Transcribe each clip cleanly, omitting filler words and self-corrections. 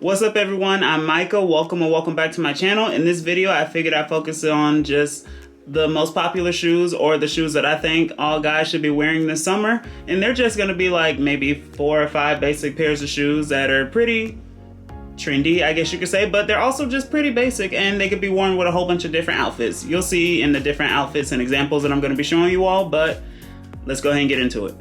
What's up everyone, I'm Micah. Welcome and welcome back to my channel. In this video, I figured I'd focus on just the most popular shoes or the shoes that I think all guys should be wearing this summer. And they're just gonna be like maybe 4 or 5 basic pairs of shoes that are pretty trendy, I guess you could say, but they're also just pretty basic and they could be worn with a whole bunch of different outfits. You'll see in the different outfits and examples that I'm gonna be showing you all, but let's go ahead and get into it.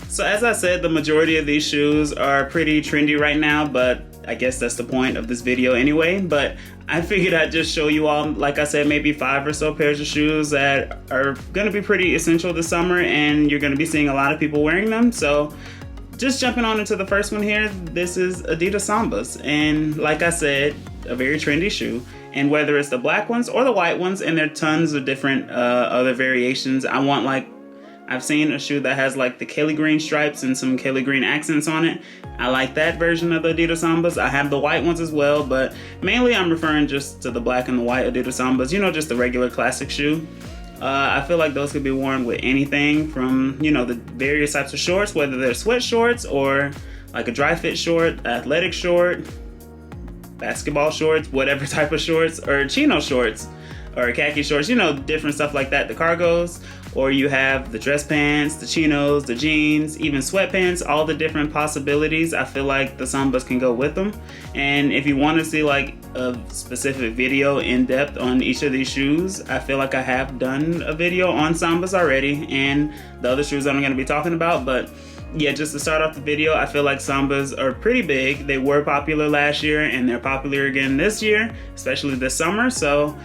So as I said, the majority of these shoes are pretty trendy right now, but I guess that's the point of this video anyway. But I figured I'd just show you all, like I said, maybe 5 or so pairs of shoes that are gonna be pretty essential this summer and you're gonna be seeing a lot of people wearing them. So just jumping on into the first one here, this is Adidas Sambas. And like I said, a very trendy shoe. And whether it's the black ones or the white ones, and there are tons of different other variations. I've seen a shoe that has like the Kelly green stripes and some Kelly green accents on it. I like that version of the Adidas Sambas. I have the white ones as well, but mainly I'm referring just to the black and the white Adidas Sambas, you know, just the regular classic shoe. I feel like those could be worn with anything from, you know, the various types of shorts, whether they're sweat shorts or like a dry fit short, athletic short, basketball shorts, whatever type of shorts, or chino shorts, or khaki shorts, you know, different stuff like that, the cargos, or you have the dress pants, the chinos, the jeans, even sweatpants, all the different possibilities. I feel like the Sambas can go with them. And if you want to see like a specific video in depth on each of these shoes, I feel like I have done a video on Sambas already and the other shoes that I'm going to be talking about. But yeah, just to start off the video, I feel like Sambas are pretty big. They were popular last year and they're popular again this year, especially this summer. So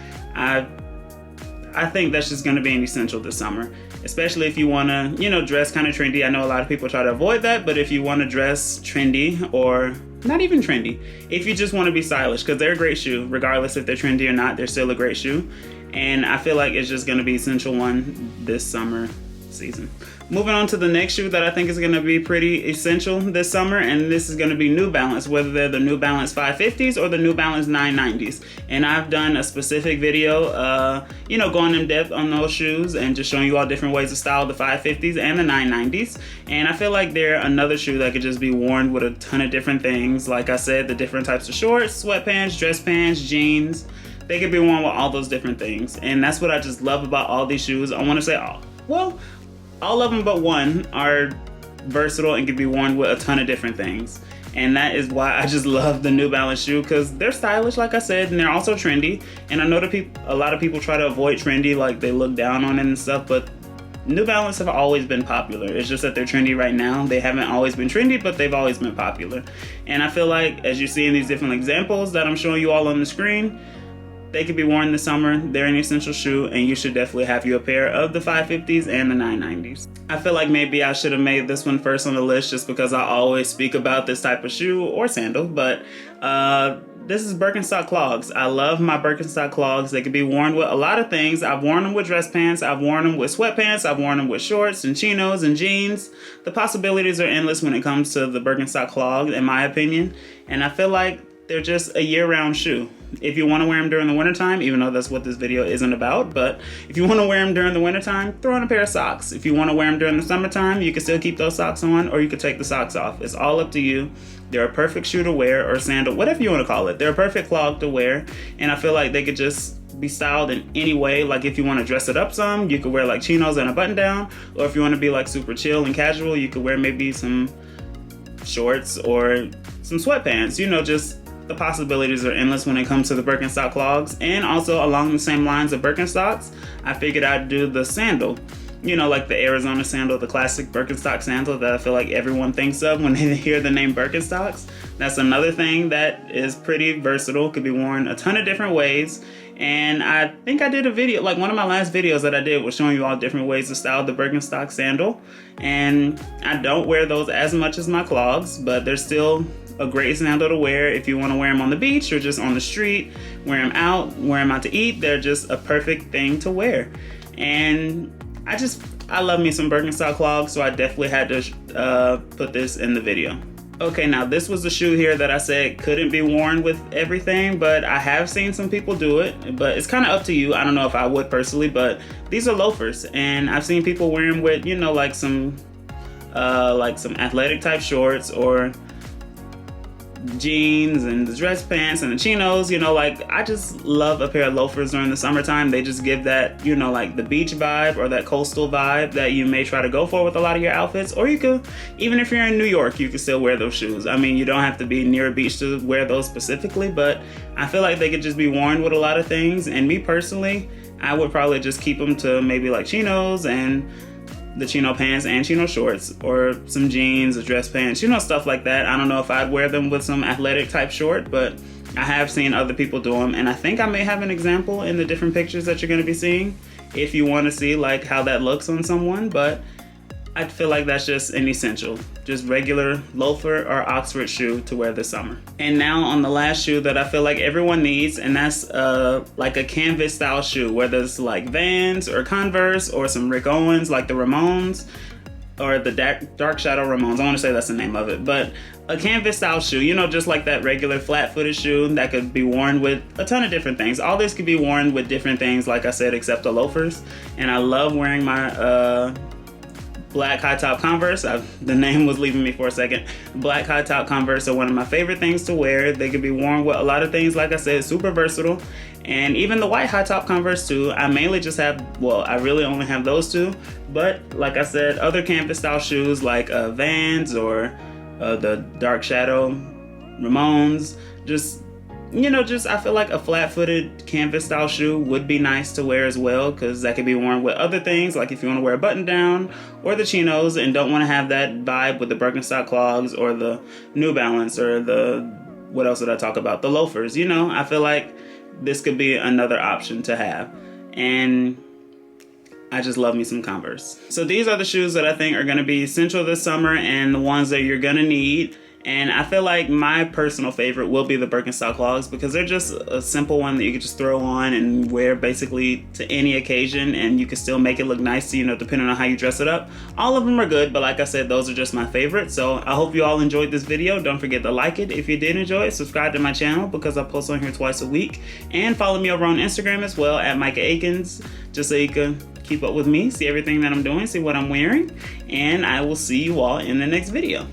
I think that's just going to be an essential this summer, especially if you want to, you know, dress kind of trendy. I know a lot of people try to avoid that, but if you want to dress trendy, or not even trendy, if you just want to be stylish, because they're a great shoe, regardless if they're trendy or not, they're still a great shoe. And I feel like it's just going to be essential one this summer season. Moving on to the next shoe that I think is going to be pretty essential this summer, and this is going to be New Balance, whether they're the New Balance 550s or the New Balance 990s. And I've done a specific video, you know, going in depth on those shoes and just showing you all different ways to style the 550s and the 990s. And I feel like they're another shoe that could just be worn with a ton of different things. Like I said, the different types of shorts, sweatpants, dress pants, jeans. They could be worn with all those different things. And that's what I just love about all these shoes. I want to say, all of them but one are versatile and can be worn with a ton of different things. And that is why I just love the New Balance shoe, because they're stylish, like I said, and they're also trendy. And I know a lot of people try to avoid trendy, like they look down on it and stuff, but New Balance have always been popular. It's just that they're trendy right now. They haven't always been trendy, but they've always been popular. And I feel like, as you see in these different examples that I'm showing you all on the screen, they could be worn this summer. They're an essential shoe, and you should definitely have you a pair of the 550s and the 990s. I feel like maybe I should have made this one first on the list just because I always speak about this type of shoe or sandal, but this is Birkenstock clogs. I love my Birkenstock clogs. They can be worn with a lot of things. I've worn them with dress pants. I've worn them with sweatpants. I've worn them with shorts and chinos and jeans. The possibilities are endless when it comes to the Birkenstock clog, in my opinion, and I feel like they're just a year-round shoe. If you want to wear them during the wintertime, even though that's what this video isn't about, but if you want to wear them during the wintertime, throw on a pair of socks. If you want to wear them during the summertime, you can still keep those socks on, or you can take the socks off. It's all up to you. They're a perfect shoe to wear, or sandal, whatever you want to call it. They're a perfect clog to wear, and I feel like they could just be styled in any way. Like if you want to dress it up some, you could wear like chinos and a button down, or if you want to be like super chill and casual, you could wear maybe some shorts or some sweatpants, you know, just the possibilities are endless when it comes to the Birkenstock clogs. And also along the same lines of Birkenstocks, I figured I'd do the sandal. You know, like the Arizona sandal, the classic Birkenstock sandal that I feel like everyone thinks of when they hear the name Birkenstocks. That's another thing that is pretty versatile, could be worn a ton of different ways. And I think I did a video, like one of my last videos that I did was showing you all different ways to style the Birkenstock sandal. And I don't wear those as much as my clogs, but they're still a great sandal to wear if you want to wear them on the beach or just on the street, wear them out to eat. They're just a perfect thing to wear. And I love me some Birkenstock clogs, so I definitely had to put this in the video. Okay, now this was the shoe here that I said couldn't be worn with everything, but I have seen some people do it, but it's kind of up to you. I don't know if I would personally, but these are loafers, and I've seen people wear them with, you know, like some like some athletic type shorts, or jeans and the dress pants and the chinos. You know, like, I just love a pair of loafers during the summertime. They just give that, you know, like the beach vibe or that coastal vibe that you may try to go for with a lot of your outfits. Or you could, even if you're in New York, you can still wear those shoes. I mean, you don't have to be near a beach to wear those specifically, but I feel like they could just be worn with a lot of things. And me personally, I would probably just keep them to maybe like chinos and the chino pants and chino shorts, or some jeans or dress pants, you know, stuff like that. I don't know if I'd wear them with some athletic type short, but I have seen other people do them, and I think I may have an example in the different pictures that you're going to be seeing if you want to see like how that looks on someone. But I feel like that's just an essential, just regular loafer or Oxford shoe to wear this summer. And now on the last shoe that I feel like everyone needs, and that's like a canvas style shoe, whether it's like Vans or Converse or some Rick Owens like the Ramones, or the Dark Shadow Ramones. I want to say that's the name of it, but a canvas style shoe, you know, just like that regular flat-footed shoe that could be worn with a ton of different things. All this could be worn with different things, like I said, except the loafers. And I love wearing my black high top Converse. The name was leaving me for a second. Black high top Converse are one of my favorite things to wear. They can be worn with a lot of things, like I said, super versatile. And even the white high top Converse too. I mainly just have, well, I really only have those two. But like I said, other canvas style shoes like Vans or the Dark Shadow Ramones, just, you know, just I feel like a flat-footed canvas style shoe would be nice to wear as well, because that could be worn with other things, like if you want to wear a button down or the chinos and don't want to have that vibe with the Birkenstock clogs or the New Balance or the, what else did I talk about? The loafers. You know, I feel like this could be another option to have. And I just love me some Converse. So these are the shoes that I think are going to be essential this summer and the ones that you're going to need. And I feel like my personal favorite will be the Birkenstock clogs, because they're just a simple one that you can just throw on and wear basically to any occasion, and you can still make it look nice, you know, depending on how you dress it up. All of them are good, but like I said, those are just my favorites. So I hope you all enjoyed this video. Don't forget to like it if you did enjoy it. Subscribe to my channel, because I post on here twice a week. And follow me over on Instagram as well at Micah Akins, just so you can keep up with me, see everything that I'm doing, see what I'm wearing. And I will see you all in the next video.